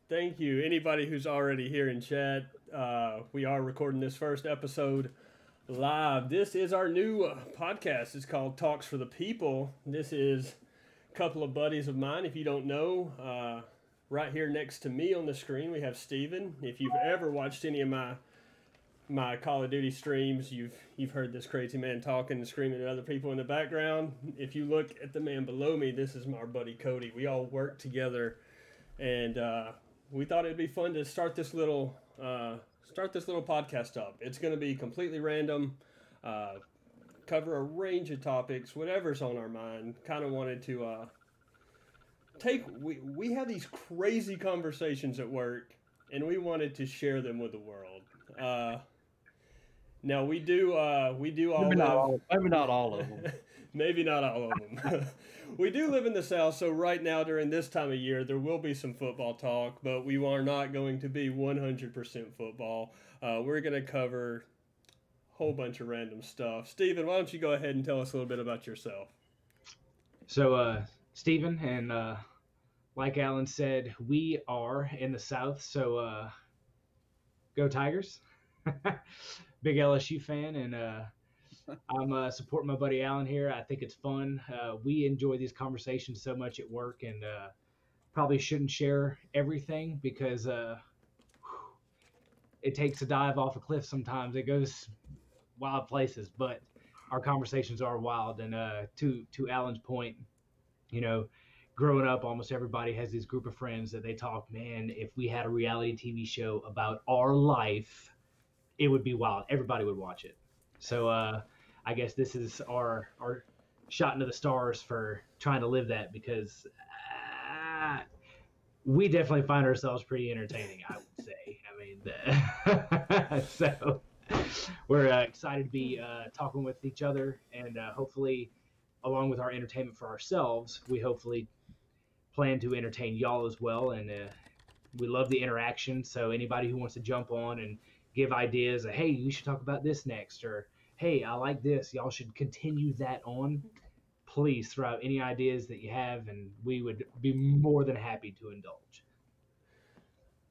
Thank you. Anybody who's already here in chat, we are recording this first episode live. This is our new podcast. It's called Talks for the People. This is a couple of buddies of mine. If you don't know, right here next to me on the screen, we have Steven. If you've ever watched any of my Call of Duty streams, you've heard this crazy man talking and screaming at other people in the background. If you look at the man below me, this is my buddy Cody. We all work together, and we thought it'd be fun to start this little podcast up. It's going to be completely random, cover a range of topics, whatever's on our mind. Kind of wanted to we have these crazy conversations at work, and we wanted to share them with the world. Now we do all maybe not all of them. maybe not all of them. We do live in the South, so right now during this time of year there will be some football talk, but we are not going to be 100% football. We're going to cover a whole bunch of random stuff. Steven, why don't you go ahead and tell us a little bit about yourself? So Steven, and like Alan said, we are in the South, so go Tigers. Big LSU fan, and I'm supporting my buddy Alan here. I think it's fun. We enjoy these conversations so much at work, and probably shouldn't share everything because it takes a dive off a cliff sometimes. It goes wild places, but our conversations are wild. And to Alan's point, growing up, almost everybody has this group of friends that they talk, man, if we had a reality TV show about our life, it would be wild. Everybody would watch it. So I guess this is our shot into the stars for trying to live that, because we definitely find ourselves pretty entertaining, I would say. I mean, so we're excited to be talking with each other, and hopefully, along with our entertainment for ourselves, we hopefully plan to entertain y'all as well. And we love the interaction. So anybody who wants to jump on and give ideas, hey, you should talk about this next, or hey, I like this, y'all should continue that on. Please throw out any ideas that you have, and we would be more than happy to indulge.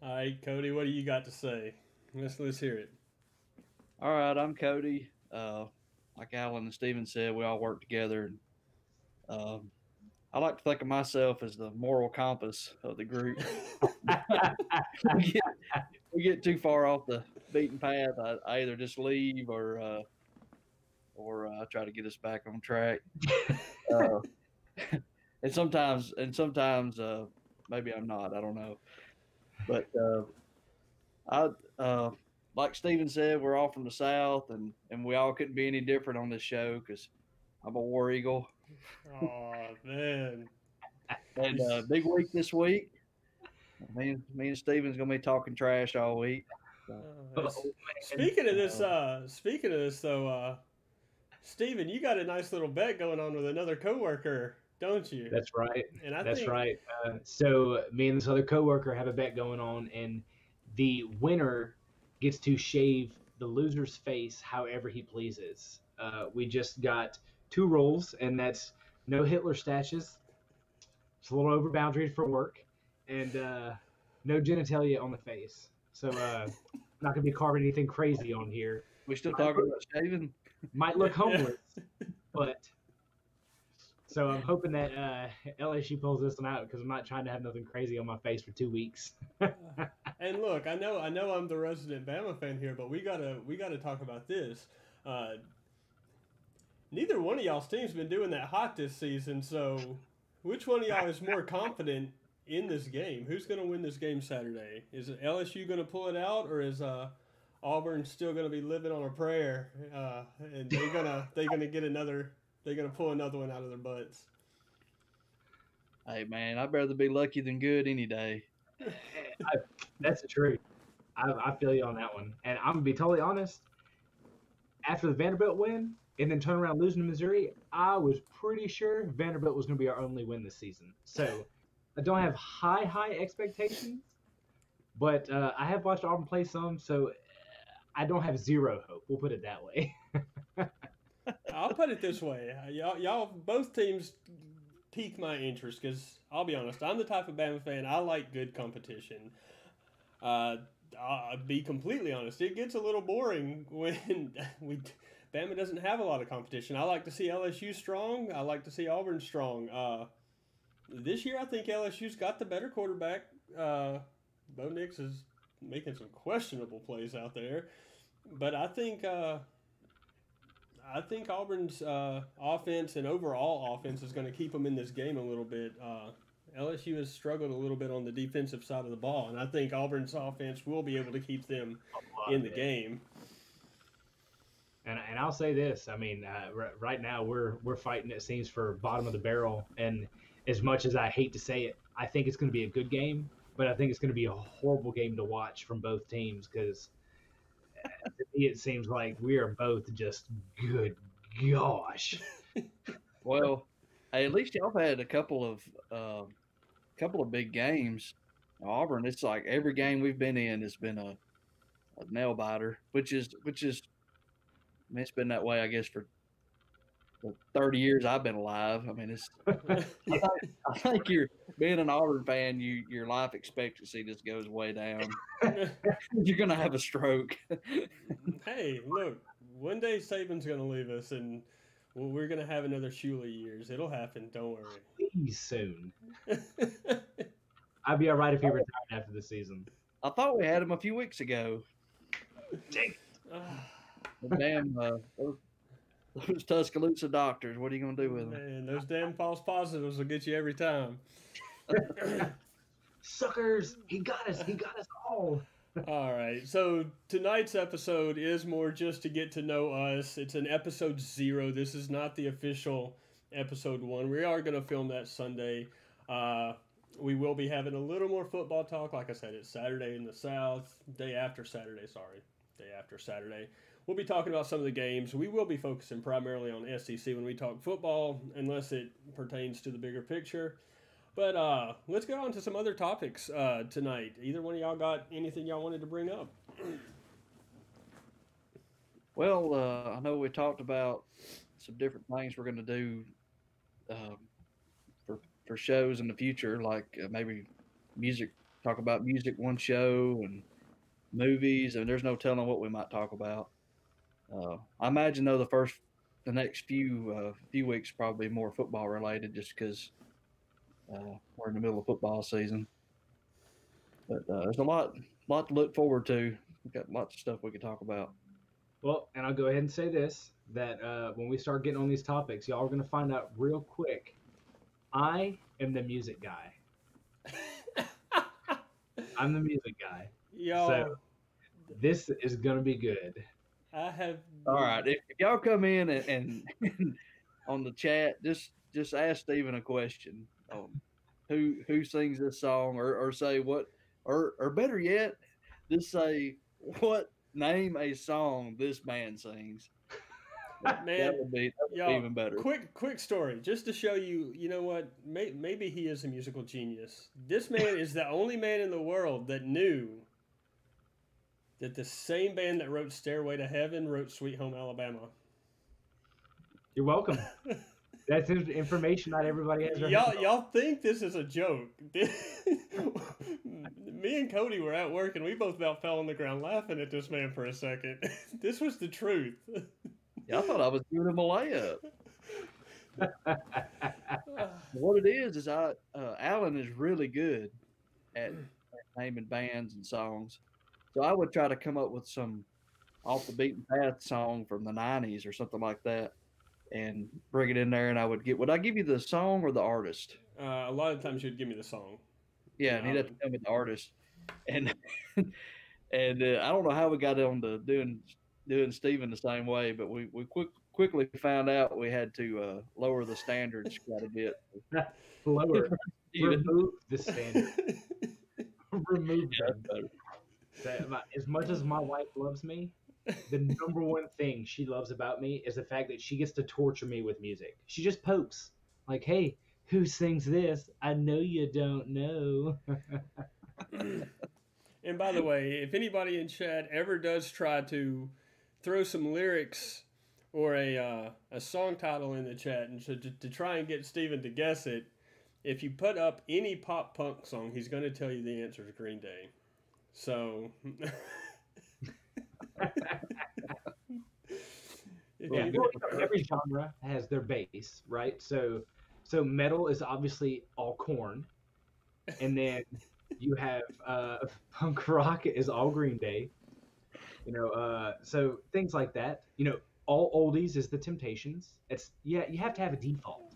All right, Cody, what do you got to say? Let's hear it. All right, I'm Cody. Like Alan and Steven said, we all work together. I like to think of myself as the moral compass of the group. we get too far off the beaten path. I either just leave or try to get us back on track. And sometimes maybe I'm not. I don't know. But like Steven said, we're all from the South, and we all couldn't be any different on this show because I'm a War Eagle. Oh man! And big week this week. Me and Steven's gonna be talking trash all week. Speaking of this, though, Steven, you got a nice little bet going on with another coworker, don't you? That's right. And That's right. So me and this other coworker have a bet going on, and the winner gets to shave the loser's face however he pleases. We just got 2 rules, and that's no Hitler stashes. It's a little over boundary for work, and no genitalia on the face. So not gonna be carving anything crazy on here. We still talking about shaving? Might look homeless, but so I'm hoping that LSU pulls this one out, because I'm not trying to have nothing crazy on my face for 2 weeks. And look, I know I'm the resident Bama fan here, but we gotta talk about this. Neither one of y'all's team's been doing that hot this season, so which one of y'all is more confident in this game? Who's going to win this game Saturday? Is LSU going to pull it out, or is Auburn still going to be living on a prayer, and they're gonna pull another one out of their butts? Hey man, I'd rather be lucky than good any day. That's the truth. I feel you on that one, and I'm gonna be totally honest. After the Vanderbilt win, and then turn around losing to Missouri, I was pretty sure Vanderbilt was going to be our only win this season. So I don't have high expectations, but I have watched Auburn play some, so I don't have zero hope. We'll put it that way. I'll put it this way. Y'all both teams pique my interest because I'll be honest, I'm the type of Bama fan, I like good competition. I'll be completely honest, it gets a little boring when Bama doesn't have a lot of competition. I like to see LSU strong. I like to see Auburn strong. This year, I think LSU's got the better quarterback. Bo Nix is making some questionable plays out there, but I think Auburn's offense and overall offense is going to keep them in this game a little bit. LSU has struggled a little bit on the defensive side of the ball, and I think Auburn's offense will be able to keep them in the game. And I'll say this, I mean, right now we're fighting, it seems, for bottom of the barrel. And as much as I hate to say it, I think it's going to be a good game, but I think it's going to be a horrible game to watch from both teams because to me it seems like we are both just good gosh. Well, hey, at least y'all had a couple of big games. Auburn, it's like every game we've been in has been a nail biter, which is. I mean, it's been that way, I guess, for the 30 years I've been alive. I mean, it's. I think you're being an Auburn fan. Your life expectancy just goes way down. You're gonna have a stroke. Hey, look, one day Saban's gonna leave us, and we're gonna have another Shula years. It'll happen. Don't worry. Please soon. I'd be all right if he retired after the season. I thought we had him a few weeks ago. Dang. Damn, those Tuscaloosa doctors. What are you gonna do with them? Man, those damn false positives will get you every time. Suckers! He got us. He got us all. All right, so tonight's episode is more just to get to know us. It's an episode 0. This is not the official episode 1. We are going to film that Sunday. We will be having a little more football talk. Like I said, it's Saturday in the South. Day after Saturday. We'll be talking about some of the games. We will be focusing primarily on SEC when we talk football, unless it pertains to the bigger picture. But let's get on to some other topics tonight. Either one of y'all got anything y'all wanted to bring up? Well, I know we talked about some different things we're going to do for shows in the future, like maybe music, talk about music one show and movies, and there's no telling what we might talk about. I imagine, though, the next few weeks probably more football related just because we're in the middle of football season. But there's a lot to look forward to. We've got lots of stuff we could talk about. Well, and I'll go ahead and say this, that when we start getting on these topics, y'all are going to find out real quick, I am the music guy. I'm the music guy. Y'all, so this is going to be good. I have. All right, if y'all come in and on the chat, just ask Steven a question. Who sings this song, or say what, or better yet, just say what, name a song this band sings. Man, that would be even better. Quick story, just to show you. You know what? Maybe he is a musical genius. This man is the only man in the world that knew that the same band that wrote Stairway to Heaven wrote Sweet Home Alabama. You're welcome. That's information not everybody has. Y'all think this is a joke. Me and Cody were at work, and we both about fell on the ground laughing at this man for a second. This was the truth. Yeah, I thought I was giving him a layup. What it is Alan is really good at naming bands and songs. So I would try to come up with some off the beaten path song from the 90s or something like that and bring it in there, and would I give you the song or the artist? A lot of times you'd give me the song. Yeah, and he'd have to tell me the artist. And and I don't know how we got on to doing Steven the same way, but we quickly found out we had to lower the standards quite a bit. Lower. Remove the standard. Remove them. As much as my wife loves me, the number one thing she loves about me is the fact that she gets to torture me with music. She just pokes. Like, hey, who sings this? I know you don't know. And by the way, if anybody in chat ever does try to throw some lyrics or a song title in the chat, and so to try and get Steven to guess it, if you put up any pop punk song, he's going to tell you the answer is Green Day. So. Yeah, every genre has their base, right? So metal is obviously all Korn, and then you have punk rock is all Green Day. So things like that. All oldies is the Temptations. You have to have a default.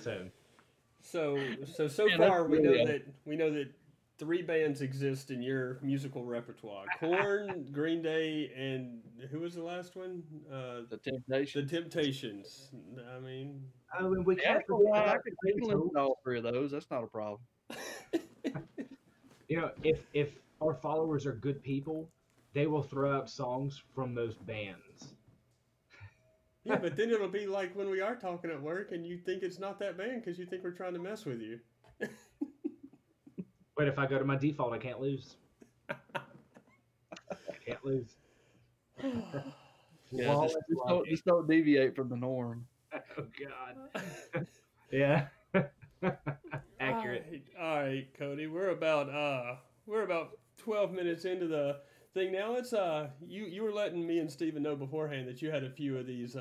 So far we know that 3 bands exist in your musical repertoire: Korn, Green Day, and who was the last one? The Temptations. The Temptations. I mean, we can't forget. I could listen to all 3 of those. That's not a problem. If our followers are good people, they will throw out songs from those bands. Yeah, but then it'll be like when we are talking at work and you think it's not that band because you think we're trying to mess with you. But if I go to my default, I can't lose. I can't lose. Yeah, just don't deviate from the norm. Oh God. Yeah. Accurate. All right, Cody. We're about 12 minutes into the thing now. Let's you were letting me and Steven know beforehand that you had a few of these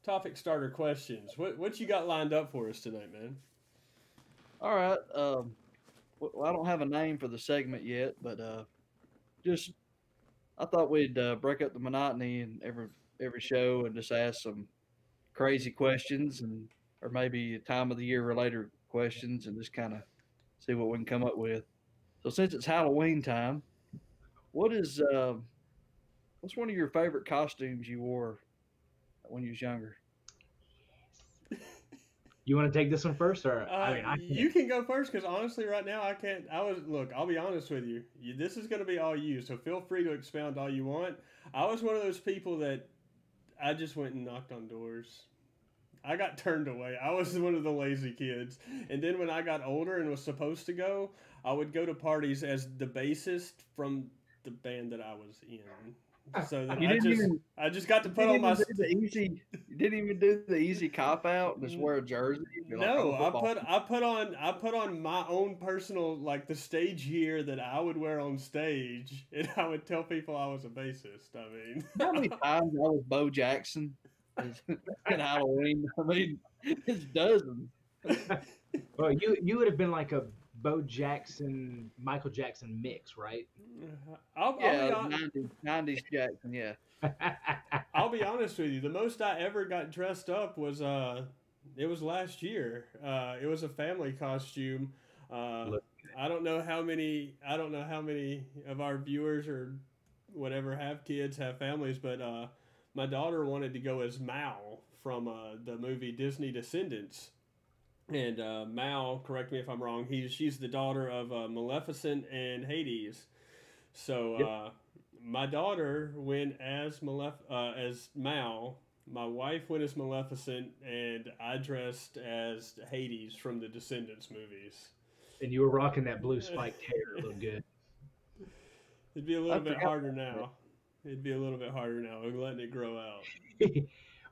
topic starter questions. What you got lined up for us tonight, man? All right. Well, I don't have a name for the segment yet, but I thought we'd break up the monotony in every show and just ask some crazy questions or maybe time of the year related questions and just kind of see what we can come up with. So since it's Halloween time, what's one of your favorite costumes you wore when you was younger? You want to take this one first, or you can go first because honestly, right now I can't. I'll be honest with you. This is going to be all you, so feel free to expound all you want. I was one of those people that I just went and knocked on doors. I got turned away. I was one of the lazy kids. And then when I got older and was supposed to go, I would go to parties as the bassist from the band that I was in. So then I just got to put on my. You didn't even do the easy cop out and just wear a jersey. No, I put on my own personal, like, the stage gear that I would wear on stage, and I would tell people I was a bassist. I mean, how many times I was Bo Jackson in Halloween? I mean, it's dozens. Well, you would have been like a Bo Jackson, Michael Jackson mix, right? I'll be 90s Jackson, yeah. I'll be honest with you. The most I ever got dressed up was it was last year. It was a family costume. I don't know how many of our viewers or whatever have kids, have families, but my daughter wanted to go as Mal from the movie Disney Descendants. And Mal, correct me if I'm wrong, she's the daughter of Maleficent and Hades. So my daughter went as Mal, my wife went as Maleficent, and I dressed as Hades from the Descendants movies. And you were rocking that blue spiked hair. It looked good. It'd be a little bit harder now. We're letting it grow out.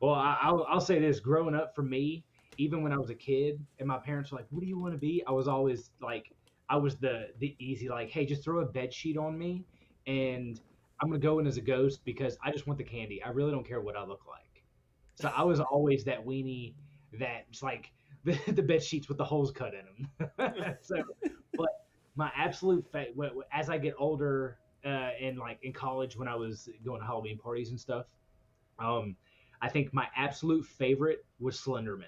Well, I'll say this. Growing up for me, even when I was a kid and my parents were like, what do you want to be? I was always like, I was the easy, like, hey, just throw a bed sheet on me and I'm going to go in as a ghost because I just want the candy. I really don't care what I look like. So I was always that weenie that's like the bed sheets with the holes cut in them. But my absolute as I get older and like in college when I was going to Halloween parties and stuff, I think my absolute favorite was Slenderman.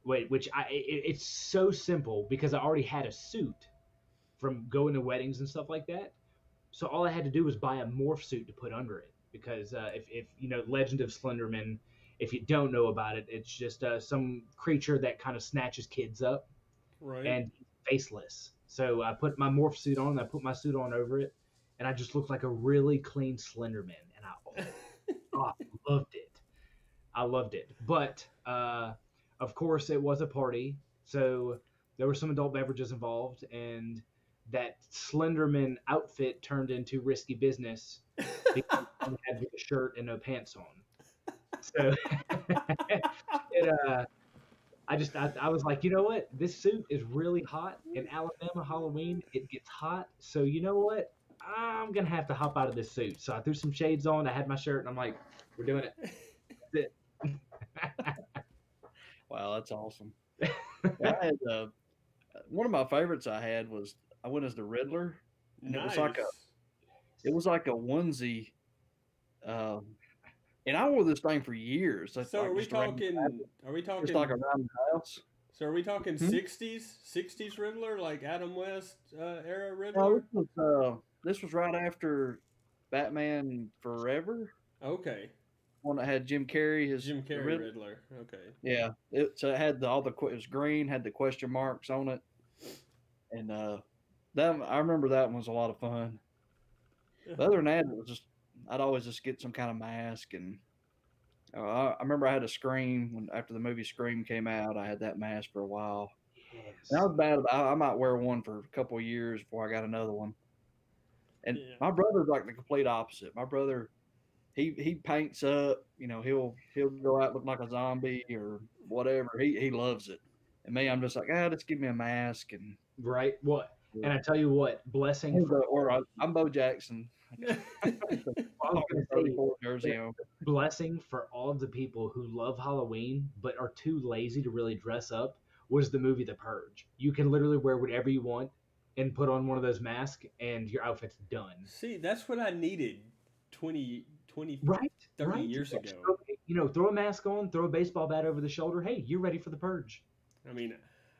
It's so simple because I already had a suit from going to weddings and stuff like that. So all I had to do was buy a morph suit to put under it because if you know Legend of Slenderman, if you don't know about it, it's just some creature that kind of snatches kids up, right? And faceless. So I put my morph suit on, I put my suit on over it, and I just looked like a really clean Slenderman, and I loved it. But of course, it was a party, so there were some adult beverages involved, and that Slenderman outfit turned into risky business because he had a shirt and no pants on. So I was like, you know what? This suit is really hot. In Alabama Halloween, it gets hot. So you know what? I'm gonna have to hop out of this suit. So I threw some shades on. I had my shirt, and I'm like, we're doing it. That's it. Wow, that's awesome. I had one of my favorites. I went as the Riddler, and Nice. it was like a onesie, and I wore this thing for years. That's So like are we just around the talking? house, Are we talking? just like around the house? So are we talking Hmm? 60s Riddler, like Adam West era No, Riddler? this was right after Batman Forever, Okay, one that had Jim Carrey as Jim the Carrey Riddler. Riddler. Okay. Yeah, so it had it was green, had the question marks on it, and that I remember that one was a lot of fun. But other than that, it was just I'd always just get some kind of mask, and I remember I had a Scream after the movie Scream came out. I had that mask for a while. Yes. And I was bad. I might wear one for a couple of years before I got another one. And Yeah. my brother's like the complete opposite. My brother, he paints up. You know, he'll go out looking like a zombie or whatever. He loves it. And me, I'm just like, just give me a mask and. Right. What? And I tell you what, blessing. I'm Bo Jackson. I was gonna say, 34 jersey on. blessing for all of the people who love Halloween but are too lazy to really dress up was the movie The Purge. You can literally wear whatever you want and put on one of those masks, and your outfit's done. See, that's what I needed 20, Right. 30 right? years Just ago. throw a mask on, throw a baseball bat over the shoulder. Hey, you're ready for The Purge. I mean,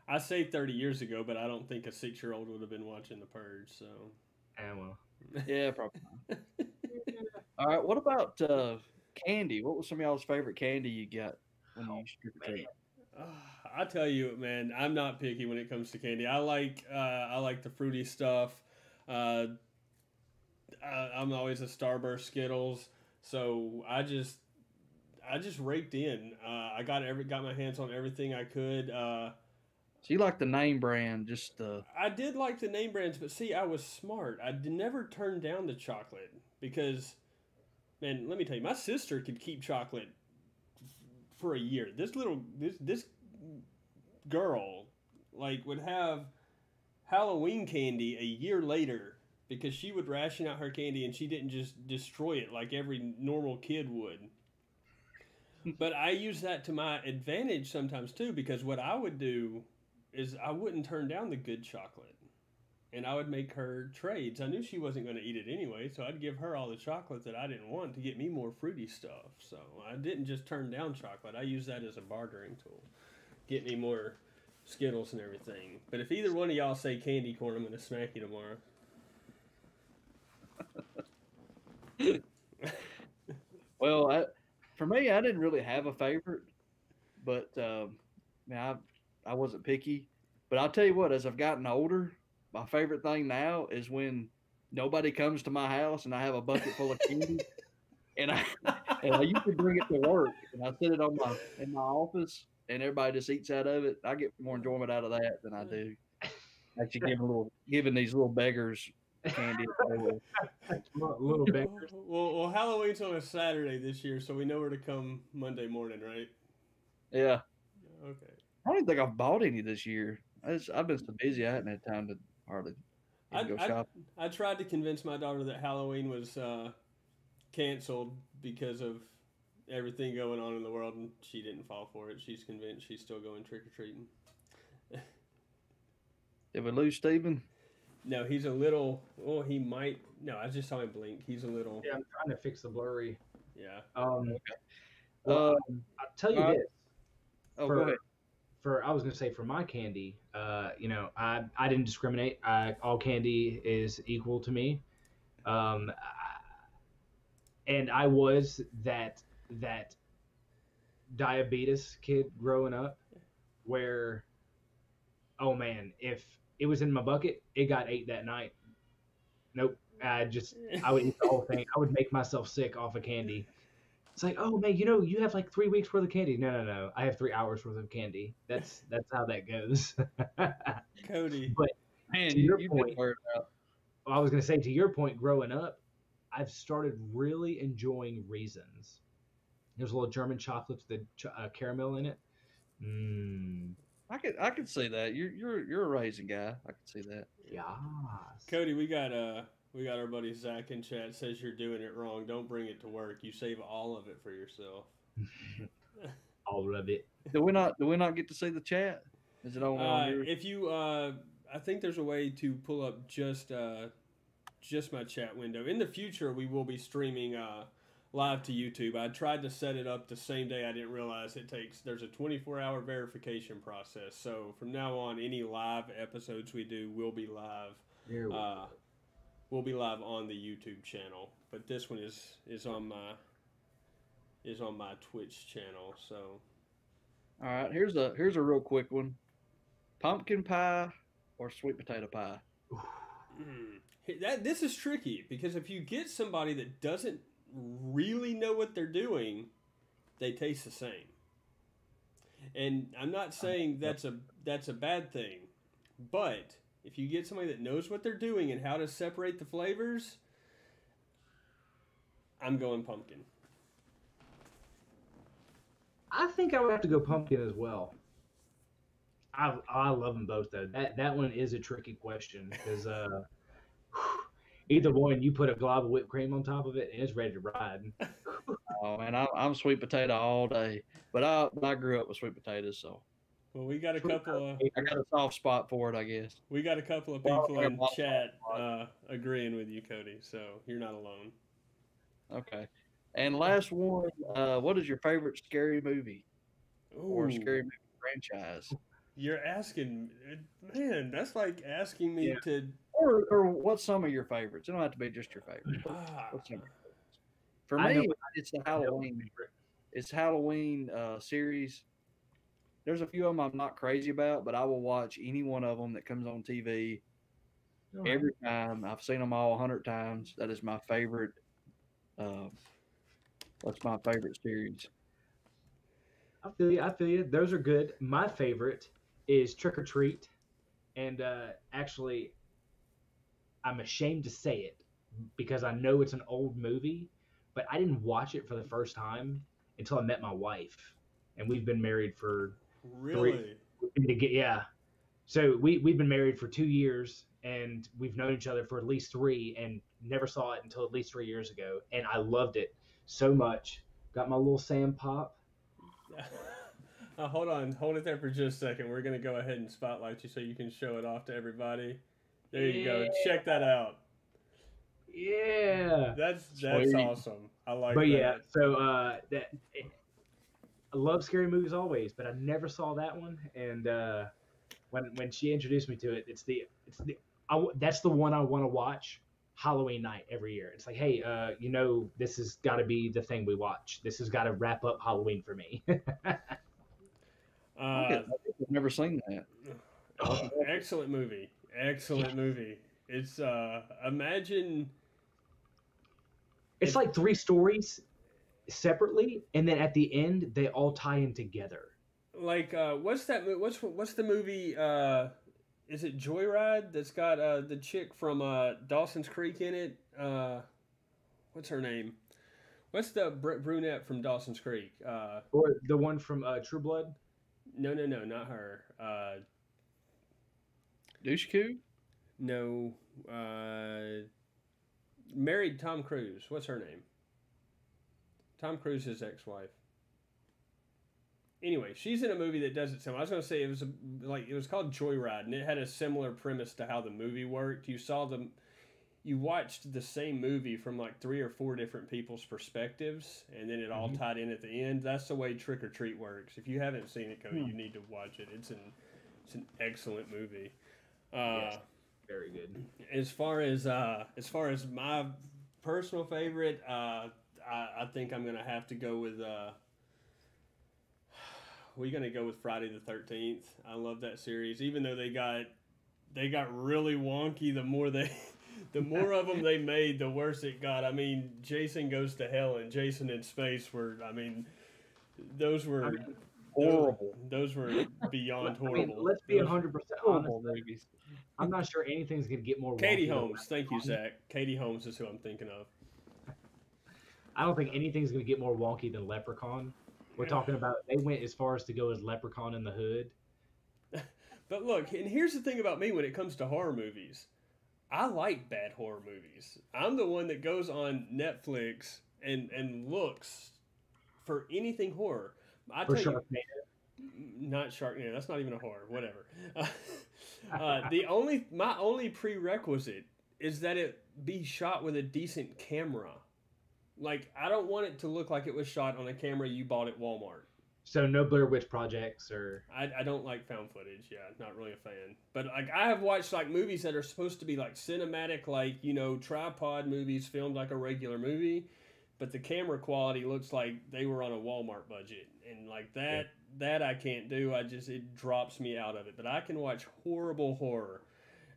I say 30 years ago, but I don't think a 6-year-old would have been watching The Purge. So. Well. Yeah, probably not. All right, what about candy? What was some of y'all's favorite candy you got when you used to trick or treat? I tell you, man, I'm not picky when it comes to candy. I like the fruity stuff. I'm always a Starburst Skittles, so I just raked in. I got my hands on everything I could. So you like the name brand, just the. I did like the name brands, but see, I was smart. I never turned down the chocolate because, man, let me tell you, my sister could keep chocolate for a year. This girl, like, would have Halloween candy a year later because she would ration out her candy and she didn't just destroy it like every normal kid would. But I use that to my advantage sometimes too, because what I would do is I wouldn't turn down the good chocolate, and I would make her trades. I knew she wasn't going to eat it anyway, so I'd give her all the chocolate that I didn't want to get me more fruity stuff. So I didn't just turn down chocolate. I used that as a bartering tool, get me more Skittles and everything. But if either one of y'all say candy corn, I'm going to smack you tomorrow. Well, for me, I didn't really have a favorite, but man, I wasn't picky. But I'll tell you what, as I've gotten older, my favorite thing now is when nobody comes to my house and I have a bucket full of candy, and I used to bring it to work and I sit it in my office, and everybody just eats out of it. I get more enjoyment out of that than I do actually giving these little beggars candy. Little beggars. Well, Halloween's on a Saturday this year, so we know where to come Monday morning, right? Yeah. Okay. I don't even think I've bought any this year. I've been so busy, I hadn't had time to hardly even go shopping. I tried to convince my daughter that Halloween was canceled because of everything going on in the world, and she didn't fall for it. She's convinced she's still going trick-or-treating. Did we lose Steven? No, he's a little. Well, he might. No, I just saw him blink. He's a little. Yeah, I'm trying to fix the blurry. Yeah. Well, Uh, I'll tell you this. oh, go ahead. I was gonna say for my candy, I didn't discriminate. All candy is equal to me, and I was that diabetes kid growing up, where, oh man, if it was in my bucket, it got ate that night. Nope, I would eat the whole thing. I would make myself sick off of candy. It's like, oh man, you have like 3 weeks worth of candy. No. I have 3 hours worth of candy. That's how that goes. Cody. But Man, to your you've point, been wearing out. I was going to say, to your point, growing up, I've started really enjoying raisins. There's a little German chocolate with the caramel in it. Mm, I could see that. You're a raisin guy. I could see that. yes. Cody, we got our buddy Zach in chat says you're doing it wrong. Don't bring it to work. You save all of it for yourself. All of it. Do we not get to see the chat? Is it on here? If you, I think there's a way to pull up just my chat window. In the future, we will be streaming live to YouTube. I tried to set it up the same day. I didn't realize there's a 24-hour verification process. So from now on, any live episodes we do will be live. We'll be live on the YouTube channel. But this one is on my Twitch channel. So. All right, here's a real quick one. Pumpkin pie or sweet potato pie? This is tricky because if you get somebody that doesn't really know what they're doing, they taste the same. And I'm not saying that's a bad thing, but if you get somebody that knows what they're doing and how to separate the flavors, I'm going pumpkin. I think I would have to go pumpkin as well. I love them both though. That one is a tricky question because either one, you put a glob of whipped cream on top of it and it's ready to ride. Oh man, I'm sweet potato all day. But I grew up with sweet potatoes, so. Well, we got a couple of. I got a soft spot for it, I guess. We got a couple of people in chat agreeing with you, Cody. So you're not alone. Okay. And last one, what is your favorite scary movie or scary movie franchise? You're asking, man, that's like asking me to. Or what's some of your favorites? It don't have to be just your favorite. What's some of your favorites? For me, it's the Halloween. It's Halloween series. There's a few of them I'm not crazy about, but I will watch any one of them that comes on TV every time. I've seen them all 100 times. That is my favorite. That's my favorite series. I feel you. Those are good. My favorite is Trick or Treat. And actually, I'm ashamed to say it because I know it's an old movie, but I didn't watch it for the first time until I met my wife. And we've been married for So we've been married for 2 years, and we've known each other for at least 3, and never saw it until at least 3 years ago. And I loved it so much. Got my little Sam pop. Hold it there for just a second. We're gonna go ahead and spotlight you so you can show it off to everybody. There you go. Check that out. Yeah. That's awesome. I like that. But yeah, so I love scary movies always, but I never saw that one. And when she introduced me to it, that's the one I want to watch Halloween night every year. It's like, hey, this has got to be the thing we watch. This has got to wrap up Halloween for me. I've never seen that. Excellent movie. It's imagine. It's like 3 stories separately, and then at the end they all tie in together. Like what's that? What's the movie? Is it Joyride? That's got the chick from Dawson's Creek in it. What's her name? What's the brunette from Dawson's Creek? Or the one from True Blood? No, not her. Douche-Coo? No. Married Tom Cruise. What's her name? Tom Cruise's ex-wife. Anyway, she's in a movie that does it similar. I was going to say it was called Joyride, and it had a similar premise to how the movie worked. You watched the same movie from like 3 or 4 different people's perspectives, and then it all tied in at the end. That's the way Trick or Treat works. If you haven't seen it, Cody, you need to watch it. It's an excellent movie. Yes, very good. As far as my personal favorite, I think I'm gonna have to go with. We're gonna go with Friday the 13th. I love that series, even though they got really wonky. The more of them they made, the worse it got. I mean, Jason Goes to Hell and Jason in Space those were horrible. Those were beyond horrible. Let's be Those- 100% honest. Horrible movies. I'm not sure anything's gonna get more. Katie wonky than Holmes, thank you, Leprechaun. Zach. Katie Holmes is who I'm thinking of. I don't think anything's gonna get more wonky than Leprechaun. We're talking about they went as far as to go as Leprechaun in the Hood. But look, and here's the thing about me when it comes to horror movies. I like bad horror movies. I'm the one that goes on Netflix and looks for anything horror. I For tell you, Sharknado. not Sharknado. That's not even a horror. Whatever. My only prerequisite is that it be shot with a decent camera. Like, I don't want it to look like it was shot on a camera you bought at Walmart. So no Blair Witch projects or I don't like found footage. Yeah, not really a fan. But like I have watched like movies that are supposed to be like cinematic, like tripod movies filmed like a regular movie, but the camera quality looks like they were on a Walmart budget, and like that I can't do. It drops me out of it. But I can watch horrible horror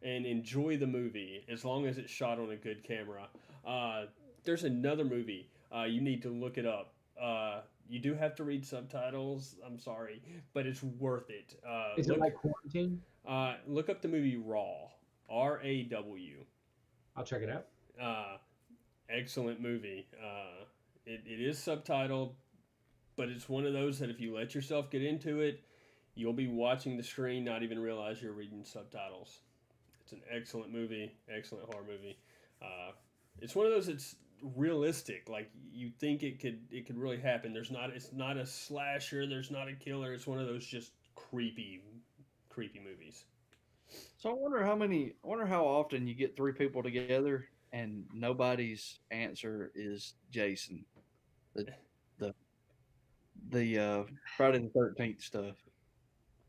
and enjoy the movie as long as it's shot on a good camera. There's another movie. You need to look it up. You do have to read subtitles. I'm sorry, but it's worth it. is it like Quarantine? Look up the movie Raw. R-A-W. I'll check it out. Excellent movie. It is subtitled, but it's one of those that if you let yourself get into it, you'll be watching the screen, not even realize you're reading subtitles. It's an excellent movie, excellent horror movie. It's one of those that's realistic, like you think it could really happen. It's not a slasher, there's not a killer. It's one of those just creepy movies. So I wonder how often you get three people together and nobody's answer is Jason, the Friday the 13th stuff.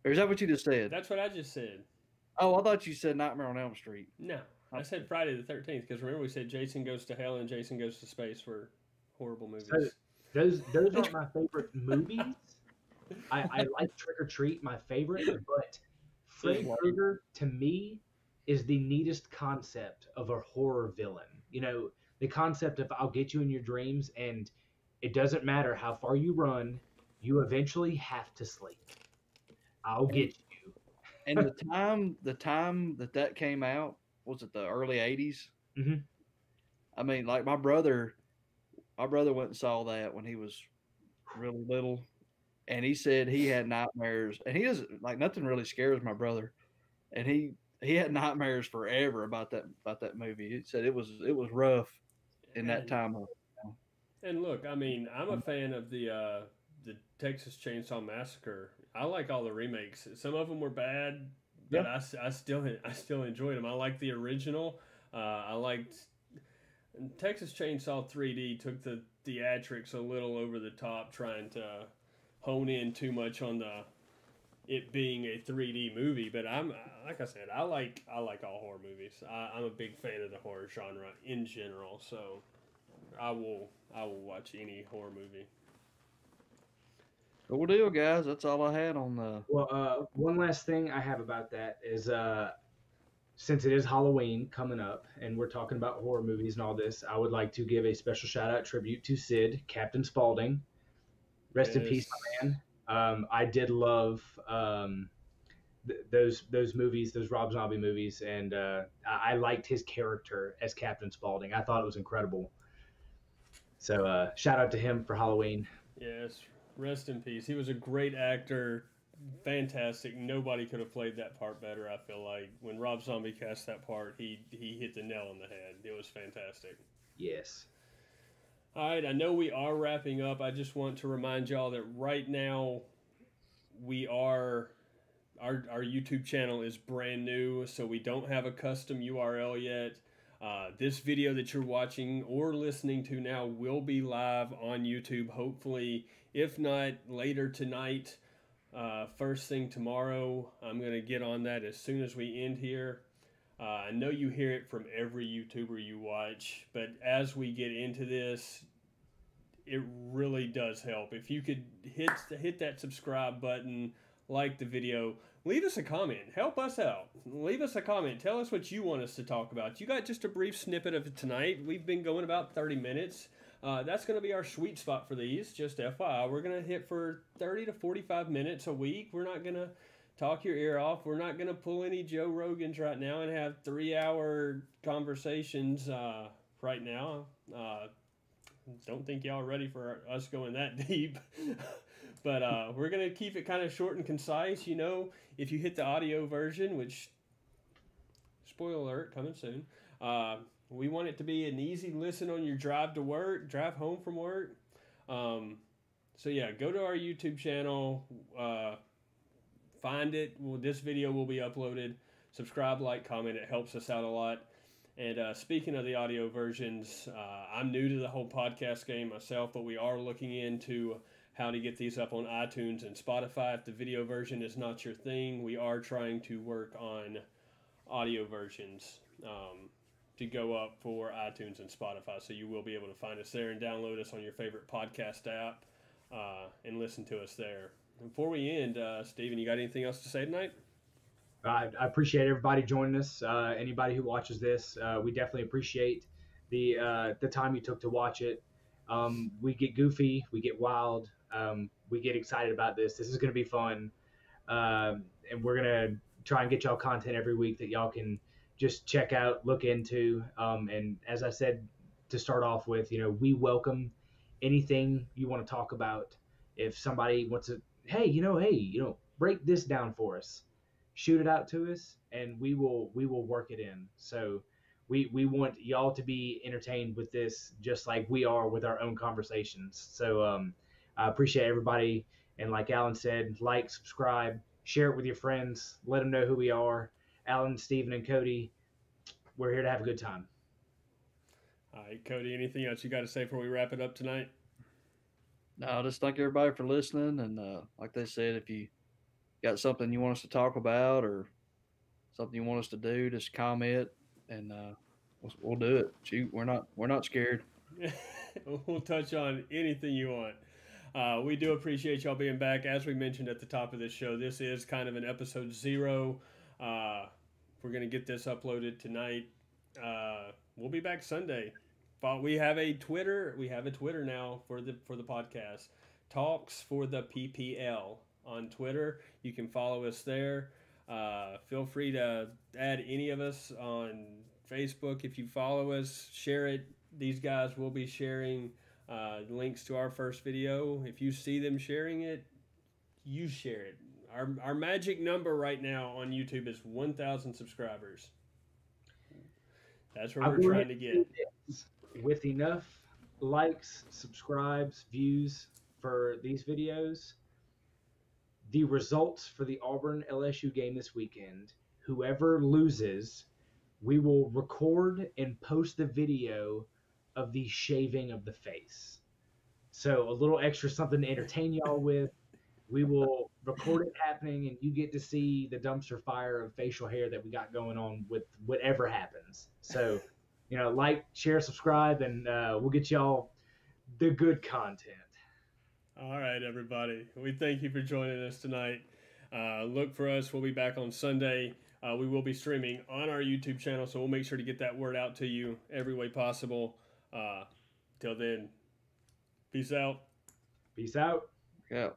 Or is that what you just said? That's what I just said. Oh, I thought you said Nightmare on Elm Street. No, I said Friday the 13th because remember we said Jason Goes to Hell and Jason Goes to Space were horrible movies. So those aren't my favorite movies. I like Trick or Treat, my favorite, but Freddy Krueger to me is the neatest concept of a horror villain. The concept of I'll get you in your dreams, and it doesn't matter how far you run, you eventually have to sleep. I'll get you. And the time that came out, was it the early 80s? Mhm. I mean, like my brother went and saw that when he was really little, and he said he had nightmares, and he doesn't like nothing really scares my brother, and he had nightmares forever about that movie. He said it was rough in that time. And look, I mean, I'm a fan of the Texas Chainsaw Massacre. I like all the remakes. Some of them were bad, but I still enjoyed them. I like the original. I liked Texas Chainsaw 3D took the theatrics a little over the top, trying to hone in too much on it being a 3D movie. But I'm like I said, I like all horror movies. I'm a big fan of the horror genre in general, so I will watch any horror movie. Cool deal, guys. That's all I had on the. Well, one last thing I have about that is since it is Halloween coming up and we're talking about horror movies and all this, I would like to give a special shout out tribute to Sid, Captain Spaulding. Rest in peace, my man. I did love those movies, those Rob Zombie movies, and I liked his character as Captain Spaulding. I thought it was incredible. So shout out to him for Halloween. Yes, rest in peace. He was a great actor, fantastic. Nobody could have played that part better, I feel like. When Rob Zombie cast that part, he hit the nail on the head. It was fantastic. Yes. All right, I know we are wrapping up. I just want to remind y'all that right now our YouTube channel is brand new, so we don't have a custom URL yet. This video that you're watching or listening to now will be live on YouTube, hopefully, if not later tonight, first thing tomorrow. I'm going to get on that as soon as we end here. I know you hear it from every YouTuber you watch, but as we get into this, it really does help. If you could hit that subscribe button, like the video, leave us a comment. Help us out. Leave us a comment. Tell us what you want us to talk about. You got just a brief snippet of it tonight. We've been going about 30 minutes. That's going to be our sweet spot for these, just FYI. We're going to hit for 30 to 45 minutes a week. We're not going to talk your ear off. We're not going to pull any Joe Rogans right now and have 3-hour conversations right now. Don't think y'all are ready for us going that deep. But we're going to keep it kind of short and concise. You know, if you hit the audio version, which, spoiler alert, coming soon, we want it to be an easy listen on your drive to work, drive home from work. So, yeah, go to our YouTube channel, find it. This video will be uploaded. Subscribe, like, comment. It helps us out a lot. And speaking of the audio versions, I'm new to the whole podcast game myself, but we are looking into how to get these up on iTunes and Spotify. If the video version is not your thing, we are trying to work on audio versions to go up for iTunes and Spotify. So you will be able to find us there and download us on your favorite podcast app and listen to us there. Before we end, Steven, you got anything else to say tonight? I appreciate everybody joining us. Anybody who watches this, we definitely appreciate the time you took to watch it. We get goofy, we get wild, we get excited about this. This is going to be fun, and we're going to try and get y'all content every week that y'all can just check out, look into. And as I said to start off with, you know, we welcome anything you want to talk about. If somebody wants to, hey, break this down for us, shoot it out to us, and we will work it in. So we want y'all to be entertained with this, just like we are with our own conversations. So I appreciate everybody. And like Alan said, like, subscribe, share it with your friends, let them know who we are. Alan, Steven, and Cody, we're here to have a good time. All right, Cody, anything else you got to say before we wrap it up tonight? No, just thank everybody for listening. And like they said, if you got something you want us to talk about or something you want us to do, just comment and we'll do it. Shoot, we're not scared. We'll touch on anything you want. We do appreciate y'all being back. As we mentioned at the top of this show, this is kind of an episode 0. We're going to get this uploaded tonight. We'll be back Sunday. We have a Twitter. We have a Twitter now for the podcast. Talks for the PPL on Twitter. You can follow us there. Feel free to add any of us on Facebook. If you follow us, share it. These guys will be sharing links to our first video. If you see them sharing it, you share it. Our magic number right now on YouTube is 1,000 subscribers. That's where we're trying to get. With enough likes, subscribes, views for these videos, the results for the Auburn LSU game this weekend, whoever loses, we will record and post the video of the shaving of the face. So a little extra something to entertain y'all with. We will record it happening, and you get to see the dumpster fire of facial hair that we got going on with whatever happens. So, like, share, subscribe, and we'll get y'all the good content. All right, everybody. We thank you for joining us tonight. Look for us. We'll be back on Sunday. We will be streaming on our YouTube channel, so we'll make sure to get that word out to you every way possible. Till then, peace out. Peace out. Yeah.